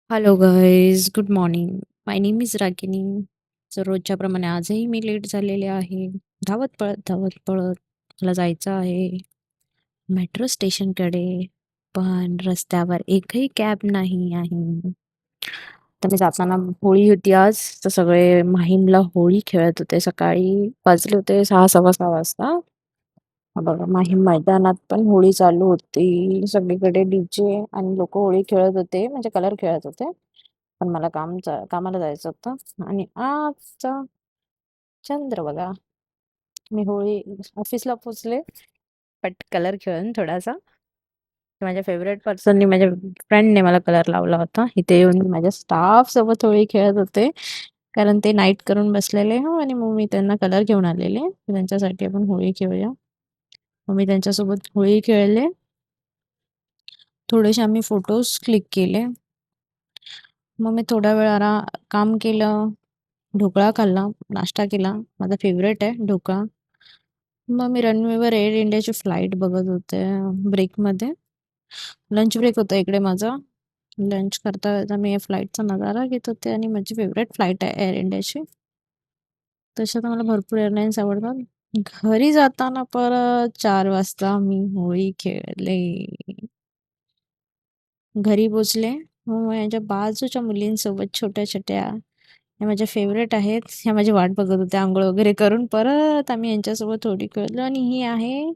Hello guys, good morning. My name is Ragini. तर रोजच्याप्रमाणे आजही me let झालेले आहे. धावत पळत मला जायचं आहे मेट्रो स्टेशनकडे. पण रस्त्यावर एकही कॅब नाही आहे. तर मी जाताना होळी होती आज, तर सगळे माहीमला होळी खेळत होते. सकाळी वाजले होते 6:15 वाजता. बघा, माहीम मैदानात पण होळी चालू होती. सगळीकडे डीजे आणि लोक होळी खेळत होते, म्हणजे कलर खेळत होते. पण मला कामाला जायचं होतं आणि आजचा चंद्र बघा. मी होळी ऑफिसला पोचले, बट कलर खेळून थोडासा. माझ्या फेवरेट पर्सननी, माझ्या फ्रेंडने मला कलर लावला होता. इथे येऊन मी माझ्या स्टाफ सोबत होळी खेळत होते, कारण ते नाईट करून बसलेले आणि मग मी त्यांना कलर घेऊन आलेले. त्यांच्यासाठी आपण होळी खेळूया. मग मी त्यांच्यासोबत होळी खेळले. थोडेसे आम्ही फोटोज क्लिक केले. मग मी थोडा वेळ काम केलं. ढोकळा खाल्ला, नाश्ता केला. माझा फेव्हरेट आहे ढोकळा. मग मी रनवेवर एअर इंडियाची फ्लाईट बघत होते ब्रेकमध्ये. लंच ब्रेक होता इकडे माझा. लंच करता करता मी या फ्लाईटचा नजारा घेत होते आणि माझी फेव्हरेट फ्लाईट आहे एअर इंडियाची. तशा तर मला भरपूर एअरलाईन्स आवडतात. घरी जाताना परत 4 वाजता मी होळी खेळले. घरी पोचले. मग यांच्या बाजूच्या मुलींसोबत छोट्या छोट्या, ह्या माझ्या फेवरेट आहेत. ह्या माझी वाट बघत होत्या आंघोळ वगैरे करून. परत आम्ही यांच्यासोबत थोडी खेळलो आणि ही आहे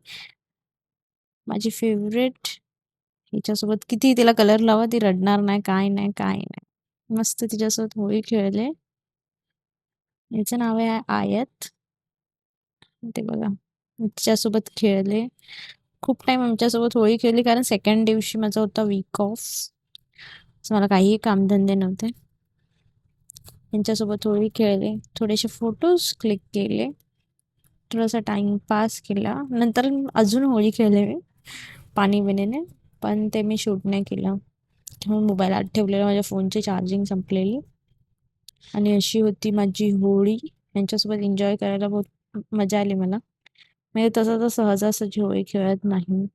माझी फेवरेट. हिच्यासोबत किती तिला कलर लावा, ती रडणार नाही, काय नाही, काय नाही. मस्त तिच्यासोबत होळी खेळले. याचं नाव आहे आयत. ते बघा, तिच्यासोबत खेळले. खूप टाइम आमच्यासोबत होळी खेळली, कारण सेकंड दिवशी माझा होता वीक ऑफ. मला काहीही कामधंदे नव्हते. यांच्यासोबत होळी खेळले, थोडेसे फोटोज क्लिक केले, थोडासा टाइमपास केला. नंतर अजून होळी खेळले मी पाणी बिणीने, पण ते मी शूट नाही केलं. मोबाईल आत ठेवलेला, माझ्या फोनची चार्जिंग संपलेली. आणि अशी होती माझी होळी. यांच्यासोबत एन्जॉय करायला बहुत मजा आली मला. म्हणजे तसं तर सहजासहजी होळी खेळत नाही.